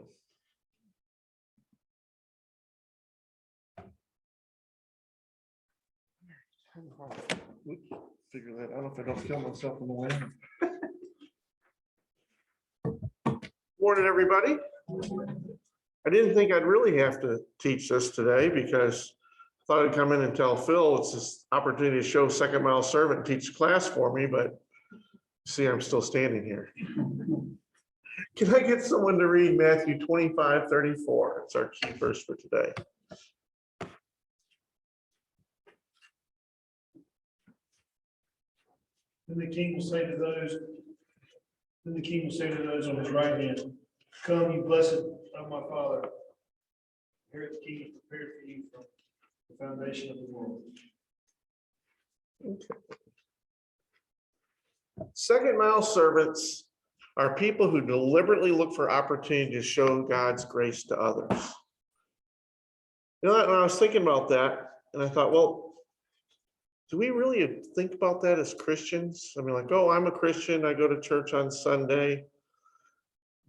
go. Figure that out if I don't kill myself in the way. Morning, everybody. I didn't think I'd really have to teach this today because I thought I'd come in and tell Phil it's this opportunity to show second mile servant and teach the class for me, but see, I'm still standing here. Can I get someone to read Matthew 25:34? It's our key verse for today. Then the king will say to those on his right hand, "Come, you blessed of my Father. Here the king is prepared for you from the foundation of the world." Okay. Second mile servants are people who deliberately look for opportunity to show God's grace to others. You know, when I was thinking about that, and I thought, well, do we really think about that as Christians? I mean, like, oh, I'm a Christian, I go to church on Sunday.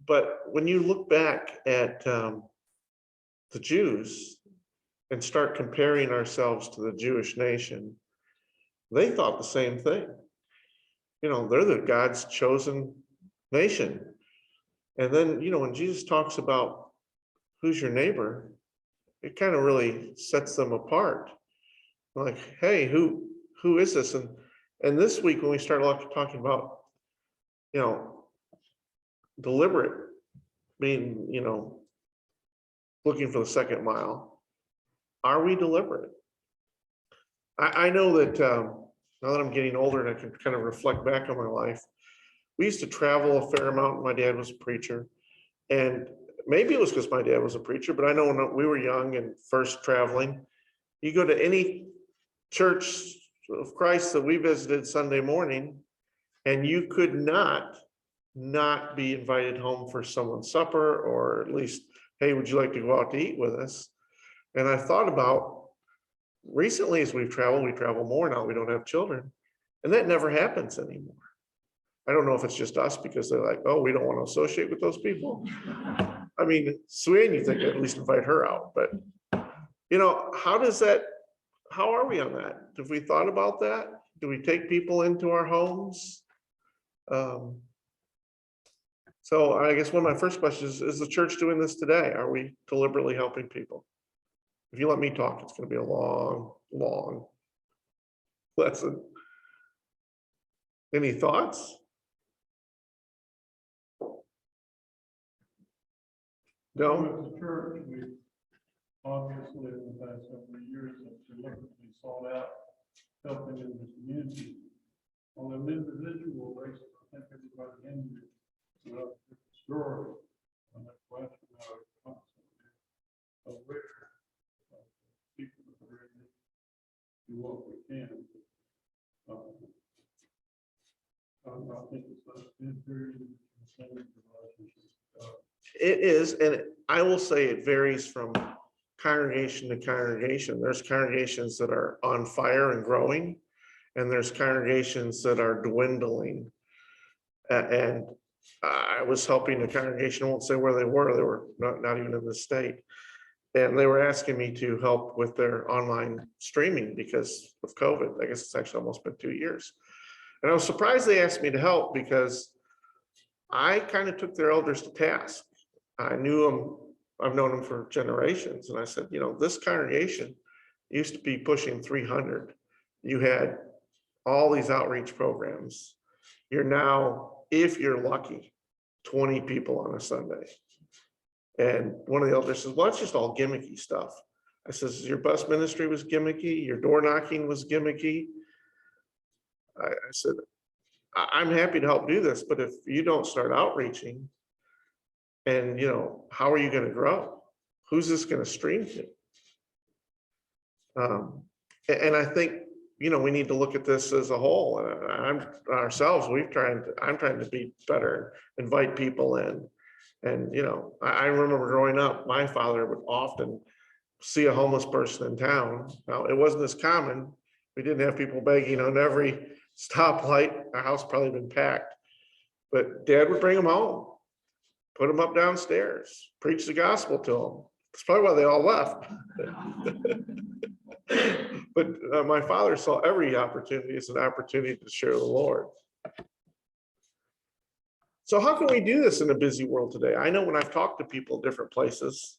But when you look back at the Jews and start comparing ourselves to the Jewish nation, they thought the same thing. You know, they're the God's chosen nation. And then, you know, when Jesus talks about who's your neighbor, it kind of really sets them apart. Like, hey, who is this? And this week when we start talking about, you know, deliberate being, you know, looking for the second mile, are we deliberate? I know that now that I'm getting older and I can kind of reflect back on my life, we used to travel a fair amount. My dad was a preacher, and maybe it was because my dad was a preacher, but I know when we were young and first traveling, you go to any church of Christ that we visited Sunday morning, and you could not be invited home for someone's supper, or at least, hey, would you like to go out to eat with us? And I thought about recently, as we travel more now, we don't have children, and that never happens anymore. I don't know if it's just us because they're like, oh, we don't want to associate with those people. I mean, Swain, you think at least invite her out, but you know, how are we on that? Have we thought about that? Do we take people into our homes? So I guess one of my first questions is the church doing this today? Are we deliberately helping people? If you let me talk, it's going to be a long lesson. Any thoughts? No? With the church, we obviously in the past couple of years have deliberately sought out helping in the community. On an individual basis, I think everybody in here knows the story and that question are constantly aware of people that are in it, do what we can. I think it's a very concerning relationship. It is, and I will say it varies from congregation to congregation. There's congregations that are on fire and growing, and there's congregations that are dwindling. And I was helping a congregation, I won't say where they were not even in the state. And they were asking me to help with their online streaming because of COVID. I guess it's actually almost been 2 years. And I was surprised they asked me to help because I kind of took their elders to task. I knew them, I've known them for generations. And I said, you know, this congregation used to be pushing 300. You had all these outreach programs. You're now, if you're lucky, 20 people on a Sunday. And one of the elders says, well, it's just all gimmicky stuff. I says, your bus ministry was gimmicky, your door knocking was gimmicky. I said, I'm happy to help do this, but if you don't start outreaching, and you know, how are you going to grow? Who's this going to stream to? And I think, you know, we need to look at this as a whole. I'm trying to be better, invite people in. And you know, I remember growing up, my father would often see a homeless person in town. Now, it wasn't as common. We didn't have people begging on every stoplight. Our house probably been packed, but Dad would bring them home. put them up downstairs, preach the gospel to them. That's probably why they all left. But my father saw every opportunity as an opportunity to share the Lord. So how can we do this in a busy world today? I know when I've talked to people in different places,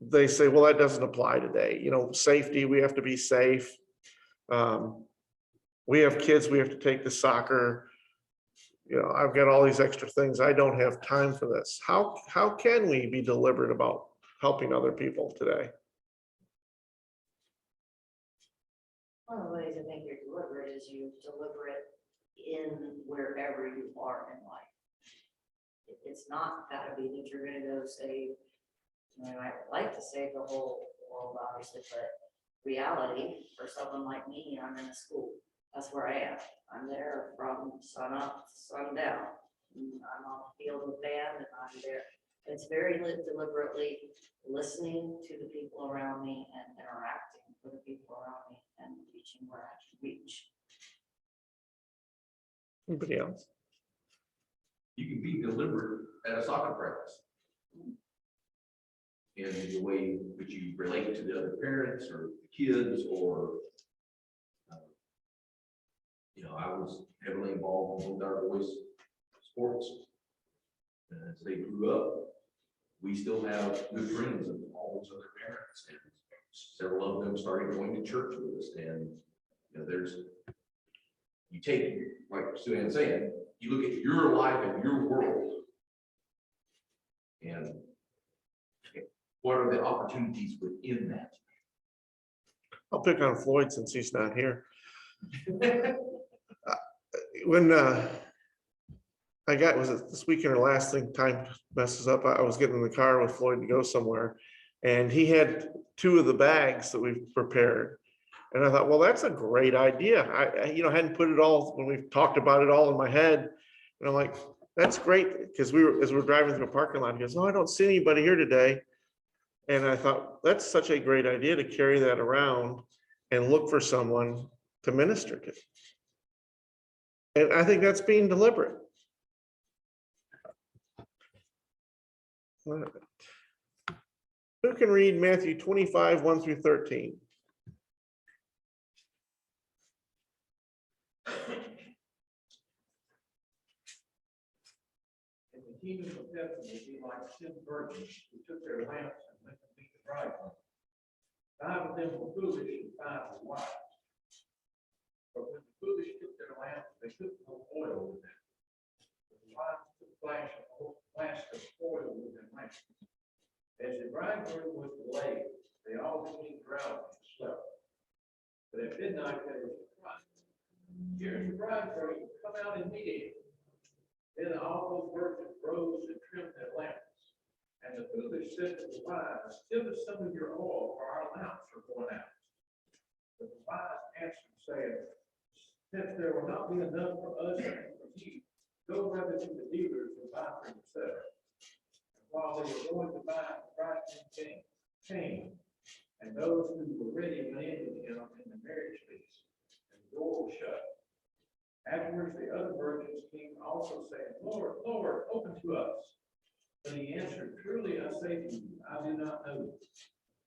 they say, well, that doesn't apply today. You know, safety, we have to be safe. We have kids, we have to take to soccer. You know, I've got all these extra things. I don't have time for this. How can we be deliberate about helping other people today? One of the ways I think you're deliberate is you deliberate in wherever you are in life. It's not gotta be that you're gonna go save, I would like to save the whole world, obviously, but reality for someone like me, I'm in a school. That's where I am. I'm there from sun up to sundown. I'm on the field with band and I'm there. It's very deliberately listening to the people around me and interacting with the people around me and reaching where I can reach. Anybody else? You can be deliberate at a soccer practice. In the way which you relate to the other parents or the kids, or you know, I was heavily involved with our boys' sports. And as they grew up, we still have good friends of all those other parents, and several of them started going to church with us. And you know, you take, like Sue Ann saying, you look at your life and your world, and what are the opportunities within that? I'll pick on Floyd since he's not here. When was it this weekend or last thing, time messes up, I was getting in the car with Floyd to go somewhere, and he had 2 of the bags that we've prepared. And I thought, well, that's a great idea. I hadn't put it all, when we've talked about it all in my head. And I'm like, that's great. Because as we're driving through the parking lot, he goes, oh, I don't see anybody here today. And I thought, that's such a great idea to carry that around and look for someone to minister to. And I think that's being deliberate. Who can read Matthew 25, 1 through 13? And the kingdom of heaven will be like 10 virgins who took their lamps and went to meet the bridegroom. 5 of them were foolish and 5 were wise. But when the foolish took their lamps, they took no oil with them. But the wise took flask of oil with their lamps. As the bridegroom was delayed, they all became drowsy and slept. But at midnight there was a cry, here's the bridegroom, come out and meet him. Then all those virgins rose and trimmed their lamps. And the foolish said to the wise, give us some of your oil, for our lamps are going out. But the wise answered, saying, since there will not be enough for us and for you, go rather to the dealers and buy for yourselves. And while they were going to buy, the bridegroom came, and those who were ready went in with him in the marriage feast, and the door was shut. Afterwards, the other virgins came also, saying, Lord, Lord, open to us. But he answered, truly I say to you, I do not know you.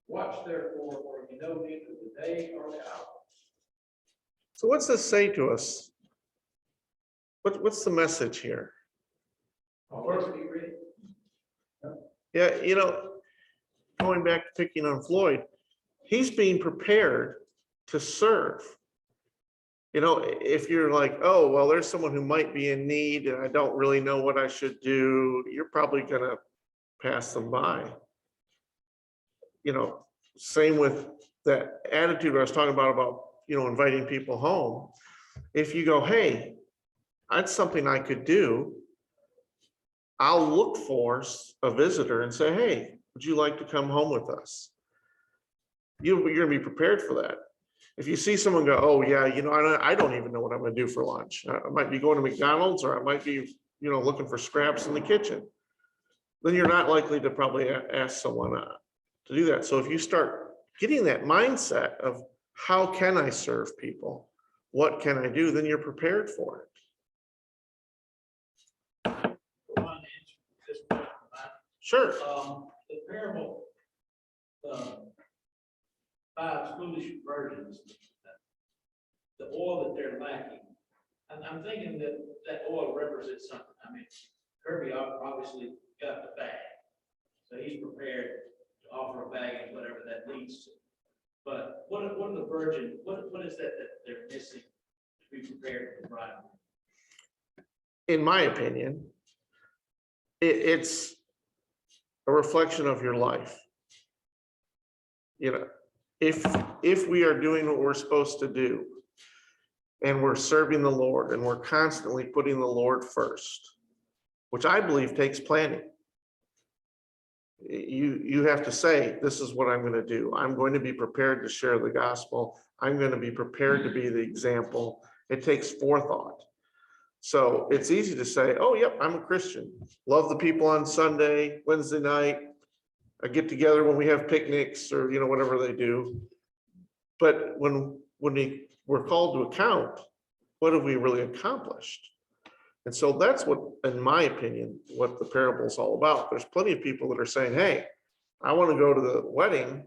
Watch therefore, for you know neither the day or the hour. So what's this say to us? What's the message here? Yeah, going back to picking on Floyd, he's being prepared to serve. If you're like, oh, well, there's someone who might be in need and I don't really know what I should do, you're probably going to pass them by. Same with that attitude I was talking about, inviting people home. If you go, hey, that's something I could do, I'll look for a visitor and say, hey, would you like to come home with us? You're going to be prepared for that. If you see someone go, oh yeah, I don't even know what I'm going to do for lunch. I might be going to McDonald's, or I might be, looking for scraps in the kitchen. Then you're not likely to probably ask someone to do that. So if you start getting that mindset of how can I serve people? What can I do? Then you're prepared for it. One answer to this question Sure. The parable, five foolish virgins, the oil that they're lacking. And I'm thinking that that oil represents something. I mean, Kirby obviously got the bag, so he's prepared to offer a bag and whatever that leads to. But what are the virgin, what is that they're missing to be prepared for the bridegroom? In my opinion, it's a reflection of your life. You know, if we are doing what we're supposed to do, and we're serving the Lord, and we're constantly putting the Lord first, which I believe takes planning. You have to say, this is what I'm going to do. I'm going to be prepared to share the gospel. I'm going to be prepared to be the example. It takes forethought. So it's easy to say, oh, yep, I'm a Christian. Love the people on Sunday, Wednesday night. I get together when we have picnics or, you know, whatever they do. But when we're called to account, what have we really accomplished? And so that's what, in my opinion, what the parable is all about. There's plenty of people that are saying, hey, I want to go to the wedding,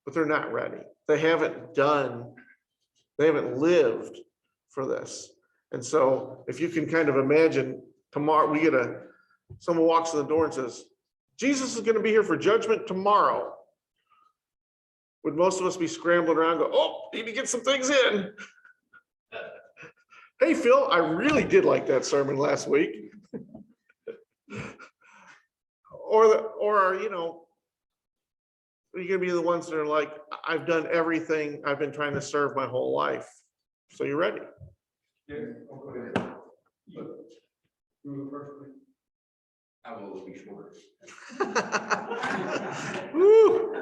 but they're not ready. They haven't lived for this. And so if you can kind of imagine tomorrow, someone walks in the door and says, Jesus is going to be here for judgment tomorrow. Would most of us be scrambling around, go, oh, need to get some things in. Hey, Phil, I really did like that sermon last week. Or, you know, are you going to be the ones that are like, I've done everything I've been trying to serve my whole life. So you're ready. Yeah, go ahead. You go first, please. I will be shorter. Woo.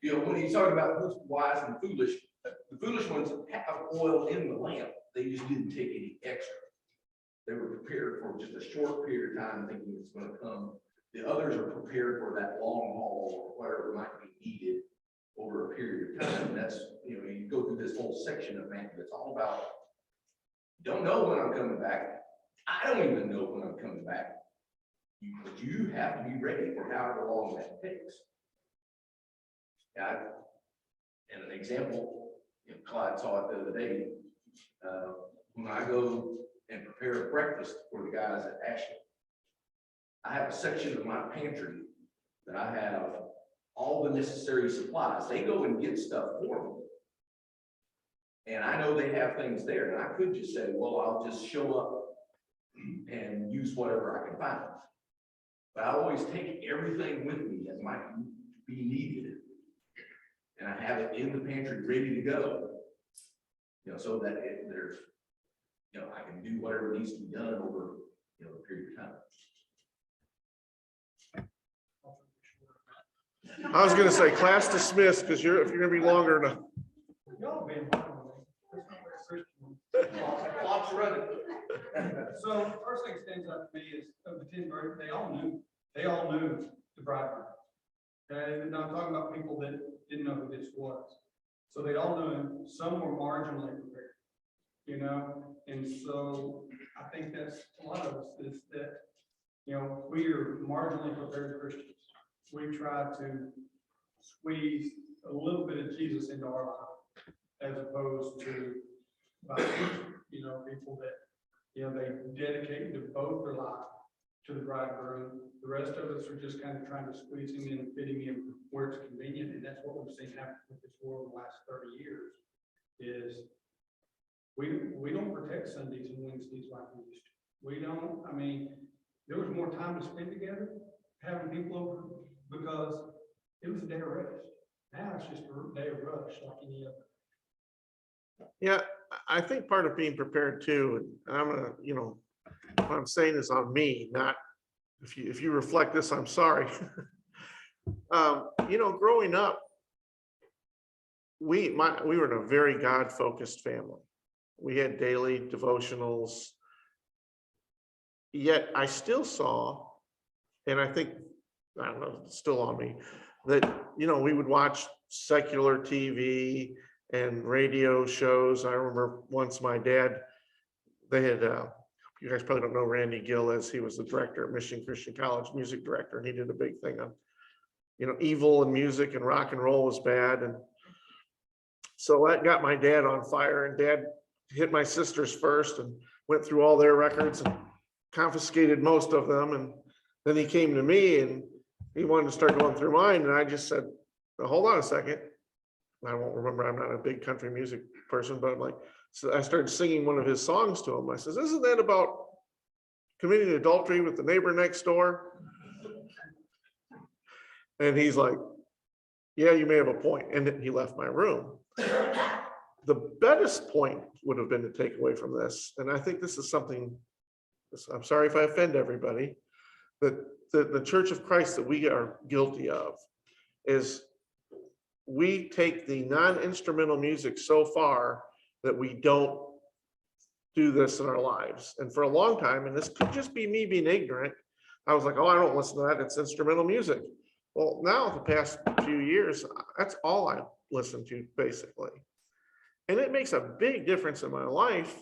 You know, when he's talking about who's wise and foolish, the foolish ones have oil in the lamp. They just didn't take any extra. They were prepared for just a short period of time, thinking it's going to come. The others are prepared for that long haul or whatever might be needed over a period of time. And that's, you know, you go through this whole section of Matthew. It's all about, don't know when I'm coming back. I don't even know when I'm coming back. But you have to be ready for however long that takes. And an example, you know, Clyde saw it the other day. When I go and prepare a breakfast for the guys at Ashley, I have a section of my pantry that I have all the necessary supplies. They go and get stuff for me. And I know they have things there. And I could just say, well, I'll just show up and use whatever I can find. But I always take everything with me that might be needed. And I have it in the pantry ready to go. You know, so that there's, you know, I can do whatever needs to be done over, you know, a period of time. I was going to say class dismissed because if you're going to be longer enough. Y'all been hard on me. That's not very Christian. Clock's running. So first thing that stands out to me is of the 10 virgins, they all knew the bridegroom. Okay, and I'm talking about people that didn't know who this was. So they all knew him. Some were marginally prepared, you know, and so I think that's a lot of us is that, you know, we are marginally prepared Christians. We try to squeeze a little bit of Jesus into our life, as opposed to, you know, people that, you know, they dedicate to both their life to the bridegroom. The rest of us are just kind of trying to squeeze him in and fit him in where it's convenient, and that's what we've seen happen with this world the last 30 years. Is we don't protect Sundays and Wednesdays like we used to. We don't. I mean, there was more time to spend together, having people over, because it was a day of rest. Now it's just a day of rush, like any other. Yeah, I think part of being prepared too, and I'm gonna, you know, what I'm saying is on me, not if you reflect this, I'm sorry. You know, growing up, we were in a very God-focused family. We had daily devotionals. Yet I still saw, and I think, I don't know, it's still on me, that, you know, we would watch secular TV and radio shows. I remember once my dad, they had you guys probably don't know Randy Gill, as he was the director at Mission Christian College, music director, and he did a big thing on, evil and music and rock and roll was bad. And so that got my dad on fire, and dad hit my sisters first and went through all their records and confiscated most of them. And then he came to me and he wanted to start going through mine. And I just said, well, hold on a second. I won't remember, I'm not a big country music person, but I'm like, so I started singing one of his songs to him. I says, isn't that about committing adultery with the neighbor next door? And he's like, yeah, you may have a point. And then he left my room. The best point would have been to take away from this, and I think this is something, I'm sorry if I offend everybody, that the Church of Christ that we are guilty of is we take the non-instrumental music so far that we don't do this in our lives. And for a long time, and this could just be me being ignorant, I was like, oh, I don't listen to that, it's instrumental music. Well, now the past few years, that's all I listen to basically. And it makes a big difference in my life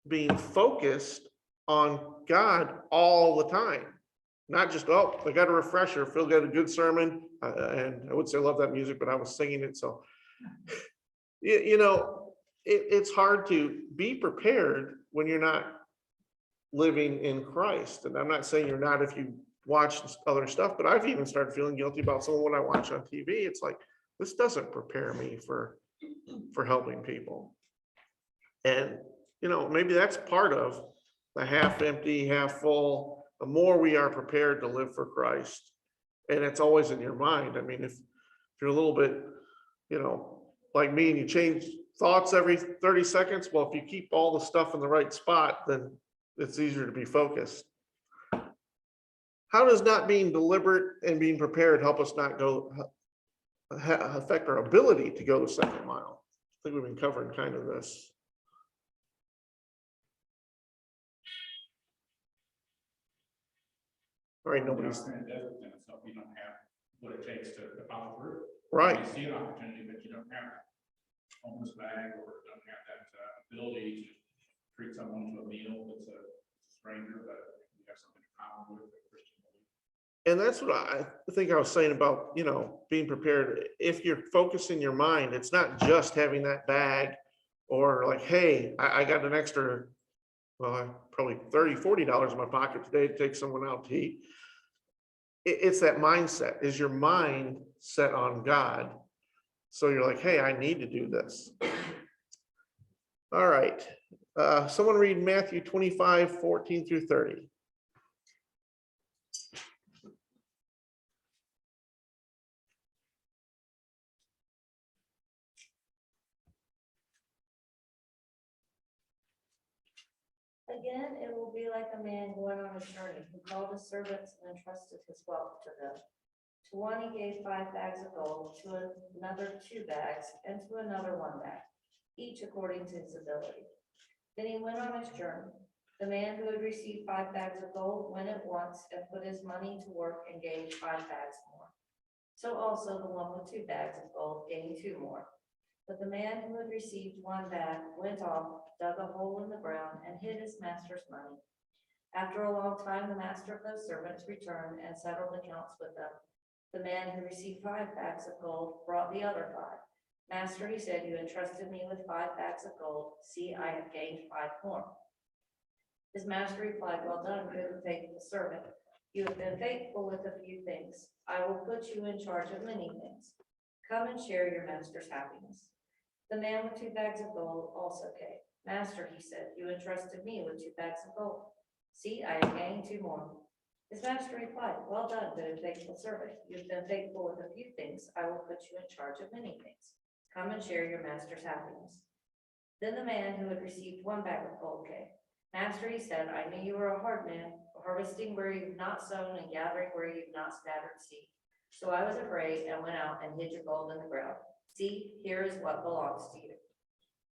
being focused on God all the time. Not just, oh, I got a refresher, Phil got a good sermon. And I would say I love that music, but I was singing it. So, it's hard to be prepared when you're not living in Christ. And I'm not saying you're not if you watch other stuff, but I've even started feeling guilty about some of what I watch on TV. It's like, this doesn't prepare me for helping people. And, maybe that's part of the half empty, half full. The more we are prepared to live for Christ, and it's always in your mind. I mean, if you're a little bit, like me, and you change thoughts every 30 seconds, well, if you keep all the stuff in the right spot, then it's easier to be focused. How does not being deliberate and being prepared help us not affect our ability to go the second mile? I think we've been covering kind of this. All right, nobody's So you don't have what it takes to follow through. right. You see an opportunity, but you don't have a homeless bag or don't have that ability to treat someone to a meal that's a stranger, but you have something in common with a Christian belief. And that's what I think I was saying about, being prepared. If you're focusing your mind, it's not just having that bag or like, hey, I got an extra, well, probably $30, $40 in my pocket today to take someone out to eat. It's that mindset. Is your mind set on God? So you're like, hey, I need to do this. All right. Someone read Matthew 25:14-30. Again, it will be like a man going on a journey who called his servants and entrusted his wealth to them. To one he gave 5 bags of gold, to another 2 bags, and to another 1 bag, each according to his ability. Then he went on his journey. The man who had received 5 bags of gold went at once and put his money to work and gained 5 bags more. So also the one with 2 bags of gold gained 2 more. But the man who had received 1 bag went off, dug a hole in the ground, and hid his master's money. After a long time, the master of those servants returned and settled accounts with them. The man who received 5 bags of gold brought the other 5. Master, he said, you entrusted me with 5 bags of gold. See, I have gained 5 more. His master replied, well done, good and faithful servant. You have been faithful with a few things. I will put you in charge of many things. Come and share your master's happiness. The man with 2 bags of gold also came. Master, he said, you entrusted me with 2 bags of gold. See, I have gained 2 more. His master replied, well done, good and faithful servant. You have been faithful with a few things. I will put you in charge of many things. Come and share your master's happiness. Then the man who had received 1 bag of gold came. Master, he said, I knew you were a hard man, harvesting where you've not sown and gathering where you've not scattered seed. So I was afraid and went out and hid your gold in the ground. See, here is what belongs to you.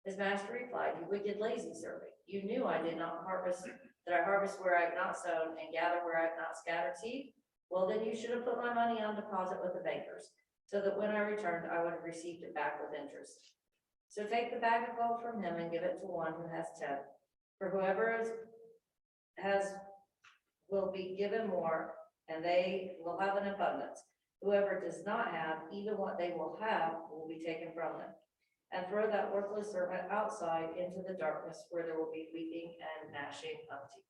His master replied, you wicked, lazy servant. You knew I did not harvest, that I harvest where I have not sown and gather where I have not scattered seed. Well, then you should have put my money on deposit with the bankers, so that when I returned, I would have received it back with interest. So take the bag of gold from him and give it to one who has 10. For whoever is will be given more, and they will have an abundance. Whoever does not have, even what they will have will be taken from them. And throw that worthless servant outside into the darkness, where there will be weeping and gnashing of teeth.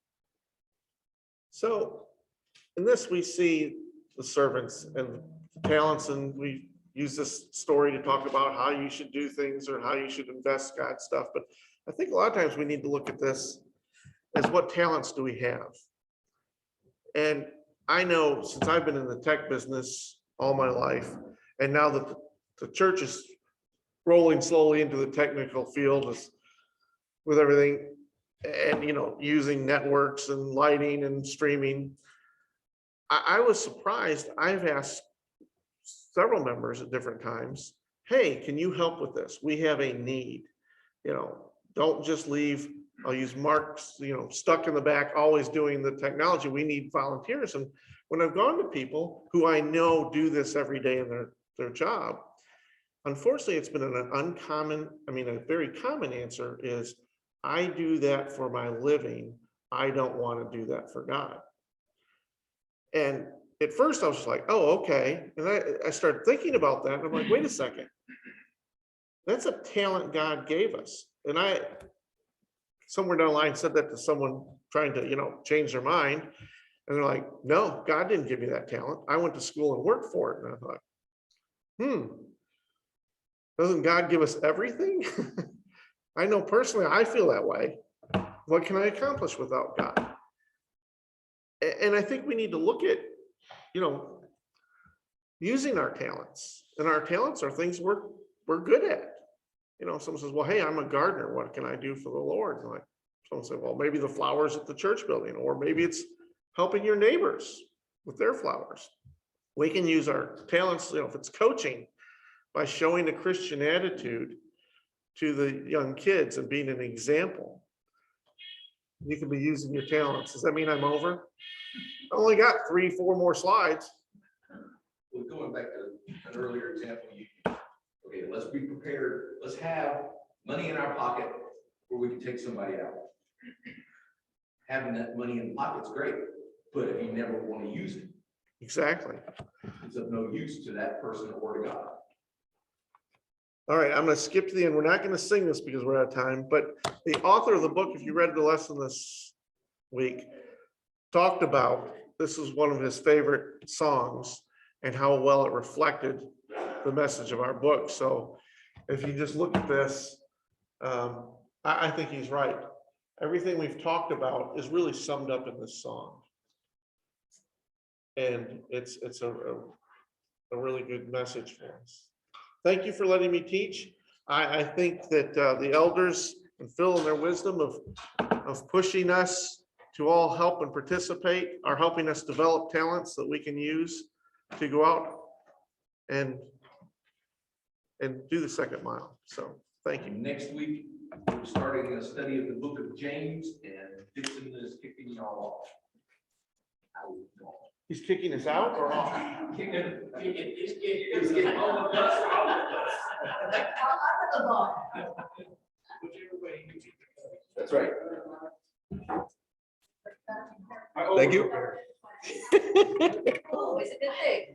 So in this, we see the servants and talents, and we use this story to talk about how you should do things or how you should invest God's stuff. But I think a lot of times we need to look at this as what talents do we have? And I know since I've been in the tech business all my life, and now that the church is rolling slowly into the technical field with everything, and using networks and lighting and streaming, I was surprised. I've asked several members at different times, hey, can you help with this? We have a need. Don't just leave, I'll use Mark's, stuck in the back, always doing the technology. We need volunteers. And when I've gone to people who I know do this every day in their job, unfortunately, it's been a very common answer is, I do that for my living. I don't want to do that for God. And at first I was just like, oh, okay. And I started thinking about that. And I'm like, wait a second. That's a talent God gave us. And I, somewhere down the line, said that to someone trying to, change their mind. And they're like, no, God didn't give me that talent. I went to school and worked for it. And I thought, doesn't God give us everything? I know personally, I feel that way. What can I accomplish without God? And I think we need to look at, using our talents. And our talents are things we're good at. Someone says, well, hey, I'm a gardener. What can I do for the Lord? And like, someone said, well, maybe the flowers at the church building, or maybe it's helping your neighbors with their flowers. We can use our talents, if it's coaching, by showing a Christian attitude to the young kids and being an example. You can be using your talents. Does that mean I'm over? I only got 3-4 more slides. Well, going back to an earlier example, okay, let's be prepared. Let's have money in our pocket where we can take somebody out. Having that money in the pocket is great, but if you never want to use it, Exactly. it's of no use to that person or to God. All right, I'm going to skip to the end. We're not going to sing this because we're out of time, but the author of the book, if you read the lesson this week, talked about, this is one of his favorite songs and how well it reflected the message of our book. So if you just look at this, I think he's right. Everything we've talked about is really summed up in this song. And it's a really good message for us. Thank you for letting me teach. I think that the elders and Phil and their wisdom of pushing us to all help and participate are helping us develop talents that we can use to go out and do the second mile. So thank you. Next week, we're starting a study of the book of James, and Dixon is kicking y'all off. He's kicking us out or off? It's getting on the bus, off the bus. Whichever way you take it. That's right. Thank you. Oh, is it good thing?